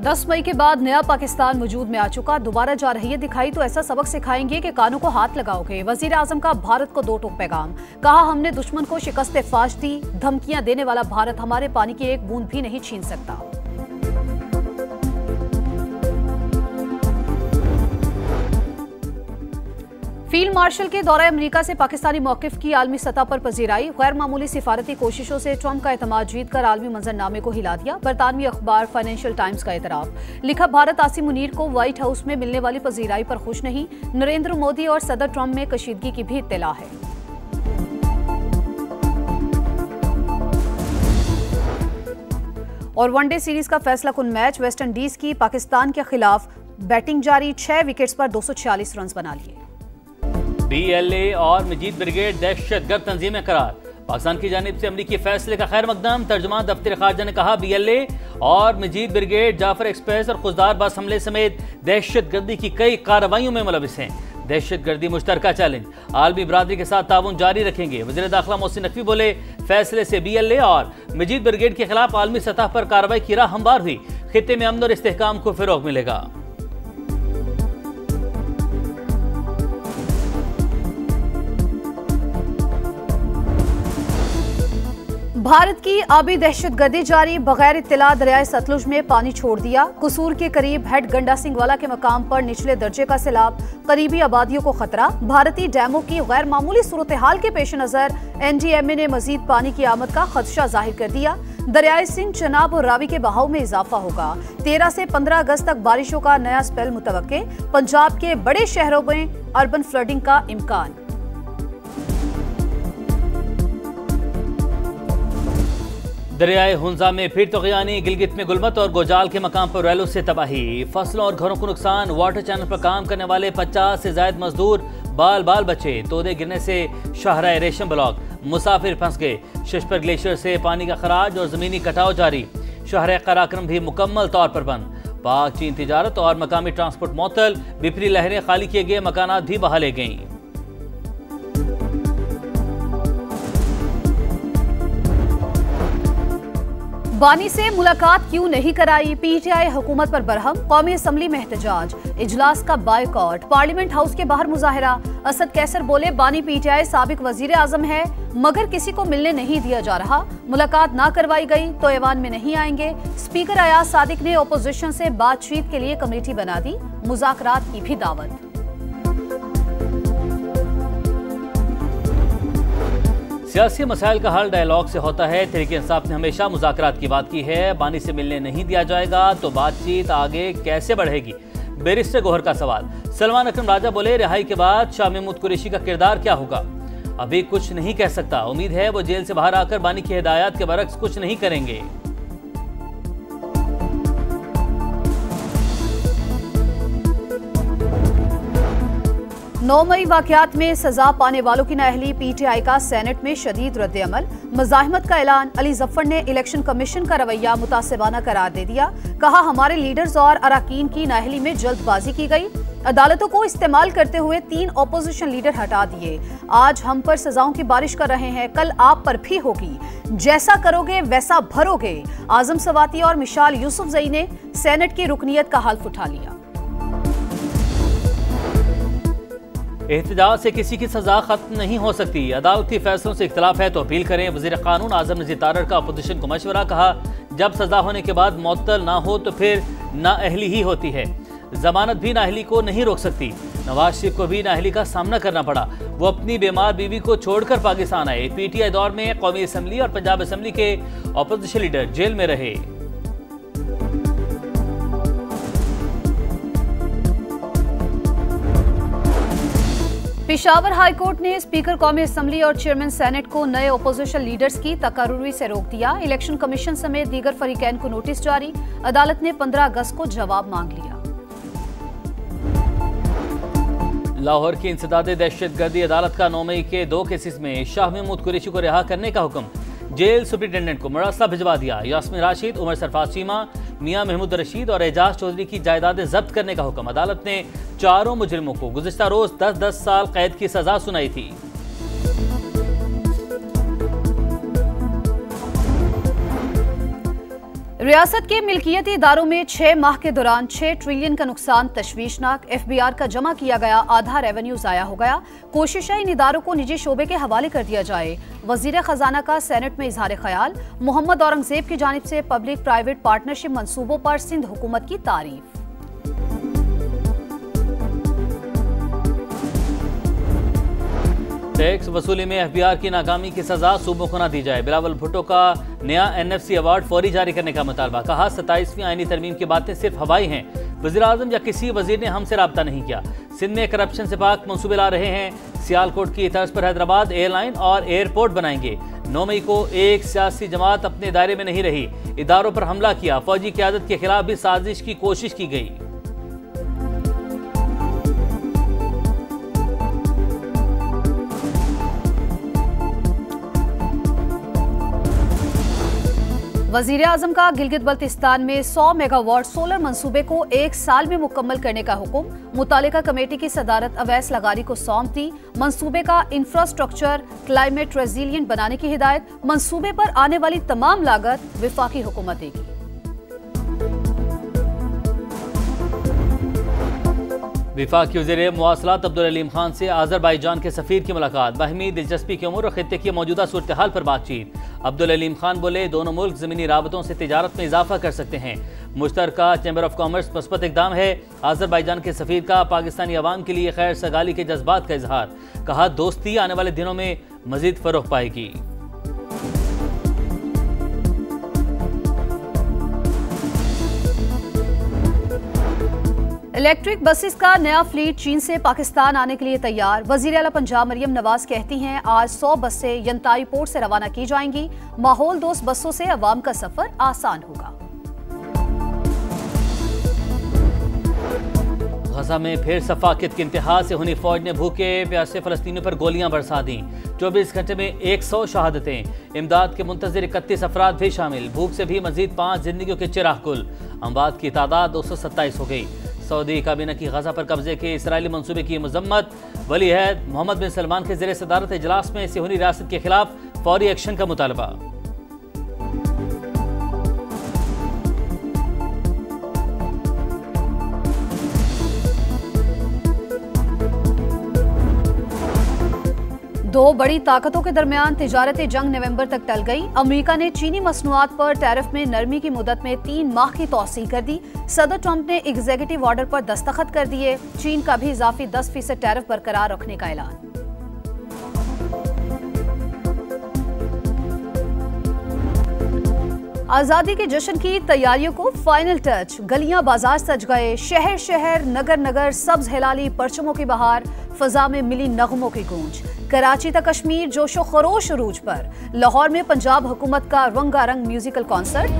10 मई के बाद नया पाकिस्तान वजूद में आ चुका, दोबारा जा रही है दिखाई तो ऐसा सबक सिखाएंगे कि कानों को हाथ लगाओगे। वजीर आजम का भारत को 2 टोक पैगाम, कहा हमने दुश्मन को शिकस्त फाश दी, धमकियां देने वाला भारत हमारे पानी की एक बूंद भी नहीं छीन सकता। फील्ड मार्शल के दौरे अमेरिका से पाकिस्तानी मौकिफ की आलमी सतह पर पजीराई, गैर मामूली सिफारती कोशिशों से ट्रंप का एतमाद जीतकर आलमी मंजरनामे को हिला दिया। बरतानवी अखबार फाइनेंशियल टाइम्स का एतराफ, लिखा भारत आसिम मुनीर को व्हाइट हाउस में मिलने वाली पजीराई पर खुश नहीं, नरेंद्र मोदी और सदर ट्रंप में कशीदगी की भी इत्तला है। और वनडे सीरीज का फैसला कुन मैच, वेस्ट इंडीज की पाकिस्तान के खिलाफ बैटिंग जारी, 6 विकेट्स पर 246 रन बना लिए। BLA और मजीद ब्रिगेड दहशतगर्द तंजीमें करार, पाकिस्तान की जानिब से अमरीकी फैसले का खैर मकदम। तर्जुमान दफ्तर खारजा ने कहा BLA और मजीद ब्रिगेड जाफर एक्सप्रेस और खुजदार बस हमले समेत दहशतगर्दी की कई कार्रवाइयों में मुलविस हैं। दहशतगर्दी मुश्तरका चैलेंज, आलमी बरादरी के साथ ताउन जारी रखेंगे। वज़ीर दाखिला मोहसिन नकवी बोले फैसले से BLA और मजीद ब्रिगेड के खिलाफ आलमी सतह पर कार्रवाई की राह हमवार हुई, खित्ते में अमन और इस्तेहकाम को फिरोग मिलेगा। भारत की आबी दहशतगर्दी जारी, बगैर इत्तला दरियाए सतलुज में पानी छोड़ दिया। कसूर के करीब हेड गंडा सिंहवाला के मकाम पर निचले दर्जे का सैलाब, करीबी आबादियों को खतरा। भारतीय डैमों की गैर मामूली सूरत हाल के पेश नजर NDMA ने मजीद पानी की आमद का खदशा जाहिर कर दिया। दरियाए सिंध, चनाब और रावी के बहाव में इजाफा होगा। 13 से 15 अगस्त तक बारिशों का नया स्पेल मुतवक्के। पंजाब के बड़े शहरों में अर्बन फ्लडिंग का इम्कान। दरियाए हुंजा में फिर तग़यानी, गिलगित में गुलमत और गोजाल के मकाम पर रैलों से तबाही, फसलों और घरों को नुकसान। वाटर चैनल पर काम करने वाले 50 से ज्यादा मजदूर बाल बाल बचे। तोदे गिरने से शाहराह रेशम ब्लॉक, मुसाफिर फंस गए। शशपर ग्लेशियर से पानी का खराज और जमीनी कटाव जारी। शाहराह कराक्रम भी मुकम्मल तौर पर बंद। पाक चीन तिजारत और मकामी ट्रांसपोर्ट मअतल, बिफरी लहरें खाली किए गए मकानात भी बहा ले गईं। बानी से मुलाकात क्यों नहीं कराई, PTI हुकूमत पर बरहम। कौमी असम्बली में एहतजाज, इजलास का बायकॉट, पार्लियामेंट हाउस के बाहर मुजाहरा। असद कैसर बोले बानी PTI साबिक वजीर आजम है, मगर किसी को मिलने नहीं दिया जा रहा। मुलाकात ना करवाई गई तो ऐवान में नहीं आएंगे। स्पीकर अयाज सादिक ने अपोजिशन से बातचीत के लिए कमेटी बना दी, मुज़ाकरात की भी दावत। सियासी मसाइल का हल डायलॉग से होता है। तहरीक इंसाफ ने हमेशा मुज़ाकरात की बात की है। बानी से मिलने नहीं दिया जाएगा तो बातचीत आगे कैसे बढ़ेगी, बैरिस्टर गौहर का सवाल। सलमान अकरम राजा बोले रिहाई के बाद शाह महमूद कुरैशी का किरदार क्या होगा, अभी कुछ नहीं कह सकता। उम्मीद है वो जेल से बाहर आकर बानी की हिदायत के बरक्स कुछ नहीं करेंगे। 9 मई वाकयात में सजा पाने वालों की नाअहली, PTI का सेनेट में शदीद रद्द-ए-अमल। मज़ाहिमत का ऐलान, अली जफ़र ने इलेक्शन कमीशन का रवैया मुतासिबाना करार दे दिया। कहा हमारे लीडर्स और अराकीन की नाअहली में जल्दबाजी की गई। अदालतों को इस्तेमाल करते हुए 3 अपोजिशन लीडर हटा दिए। आज हम पर सजाओं की बारिश कर रहे हैं, कल आप पर भी होगी। जैसा करोगे वैसा भरोगे। आजम सवाती और मिशाल यूसुफजई ने सेनेट की रुकनियत का हल्फ उठा लिया। एहतजाज से किसी की सजा खत्म नहीं हो सकती, अदालती फैसलों से इख्तलाफ है तो अपील करें। वज़ीर कानून आज़म नज़ीर तारड़ का अपोजिशन को मशवरा, कहा जब सजा होने के बाद मुअत्तल ना हो तो फिर नाअहली ही होती है। जमानत भी नाअहली को नहीं रोक सकती। नवाज शरीफ को भी नाअहली का सामना करना पड़ा, वो अपनी बीमार बीवी को छोड़कर पाकिस्तान आए। PTI दौर में कौमी असम्बली और पंजाब असम्बली के अपोजिशन लीडर जेल में रहे। पेशावर हाईकोर्ट ने स्पीकर कौमी असम्बली और चेयरमैन सेनेट को नए अपोजिशन लीडर्स की तकर्रुरी से रोक दिया। इलेक्शन कमीशन समेत दीगर फरीकैन को नोटिस जारी। अदालत ने 15 अगस्त को जवाब मांग लिया। लाहौर की इंसदादे दहशतगर्दी अदालत का 9 मई के 2 केसेस में शाह महमूद कुरैशी को रिहा करने का हुक्म। जेल सुप्रिंटेंडेंट को मरसला भिजवा दिया। यास्मीन राशिद, उमर सरफराज चीमा, मियां महमूद रशीद और एजाज चौधरी की जायदादें जब्त करने का हुक्म। अदालत ने 4 मुजरिमों को गुज़िश्ता रोज 10-10 साल कैद की सजा सुनाई थी। रियासत के मिल्कियती इदारों में 6 माह के दौरान 6 ट्रिलियन का नुकसान तशवीशनाक। FBR का जमा किया गया आधा रेवेन्यू जाया हो गया। कोशिश है इन इदारों को निजी शोबे के हवाले कर दिया जाए। वजीर खजाना का सेनेट में इजहार ख्याल। मोहम्मद औरंगजेब की जानिब से पब्लिक प्राइवेट पार्टनरशिप मंसूबों पर सिंध हुकूमत की तारीफ। टैक्स वसूली में FBR की नाकामी की सजा सूबों को न दी जाए। बिलावल भुट्टो का नया NFC अवार्ड फौरी जारी करने का मुतालबा। कहा 27वीं आईनी तरमीम की बातें सिर्फ हवाई हैं। वज़ीर आज़म या किसी वजीर ने हमसे रब्ता नहीं किया। सिंध में करप्शन से पाक मंसूबे ला रहे हैं। सियालकोट की तर्ज पर हैदराबाद एयरलाइन और एयरपोर्ट बनाएंगे। 9 मई को एक सियासी जमात अपने दायरे में नहीं रही, इदारों पर हमला किया। फौजी क़यादत के खिलाफ भी साजिश की कोशिश की गई। वजीर आजम का गिलगित बल्तिस्तान में 100 मेगावाट सोलर मंसूबे को 1 साल में मुकम्मल करने का हुक्म। मुतालिका कमेटी की सदारत अवैस लगारी को सौंप दी। मंसूबे का इंफ्रास्ट्रक्चर क्लाइमेट रेजिलियंट बनाने की हिदायत। मंसूबे पर आने वाली तमाम लागत विफाकी हुकूमत देगी। विफाकी वज़ीर मुवासलात अब्दुल अलीम खान से आज़रबाईजान के सफ़ीर की मुलाकात। बाहमी दिलचस्पी की उमूर और खित्ते की मौजूदा सूरत हाल पर बातचीत। अब्दुल अलीम खान बोले, दोनों मुल्क ज़मीनी राबतों से तिजारत में इजाफा कर सकते हैं। मुश्तरका चैम्बर ऑफ कॉमर्स मस्बत इक़दाम है। आज़रबाईजान के सफ़ीर का पाकिस्तानी अवाम के लिए खैर सगाली के जज्बात का इजहार। कहा दोस्ती आने वाले दिनों में मज़ीद फ़रोग़ पाएगी। इलेक्ट्रिक बसेस का नया फ्लीट चीन से पाकिस्तान आने के लिए तैयार। वज़ीर आला पंजाब मरियम नवाज कहती हैं, आज 100 बसें यंताई पोर्ट से रवाना की जाएंगी। माहौल दोस्त बसों से अवाम का सफर आसान होगा। गजा में फिर सफाकियत की इंतहा से हुनी फौज ने भूखे प्यासे फलस्तीनियों पर गोलियां बरसा दी। 24 घंटे में 100 शहादतें। इमदाद के मुंतज़िर 31 अफराद भी शामिल। भूख से भी मजीद 5 जिंदगियों के चिराग कुल। अमवात की तादाद 227 हो गई। सऊदी काबीना की गजा पर कब्जे के इसराइली मंसूबे की मजम्मत। वली अहद मोहम्मद बिन सलमान के ज़ेर सदारत इजलास में सिहोनी रियासत के खिलाफ फौरी एक्शन का मुतालबा। दो बड़ी ताकतों के दरमियान तिजारती जंग नवंबर तक टल गई। अमेरिका ने चीनी मसनूआत पर टैरिफ में नरमी की मुद्दत में 3 माह की तौसीह कर दी। सदर ट्रंप ने एग्जीक्यूटिव ऑर्डर पर दस्तखत कर दिए। चीन का भी इजाफी 10% टैरिफ बरकरार रखने का ऐलान। आजादी के जश्न की तैयारियों को फाइनल टच। गलियां बाजार सज गए। शहर शहर नगर नगर सब्ज हिलाली परचमों की बहार। फजा में मिली नगमों की गूंज। कराची तक कश्मीर जोशो खरोश उरूज पर। लाहौर में पंजाब हुकूमत का रंगारंग म्यूजिकल कॉन्सर्ट।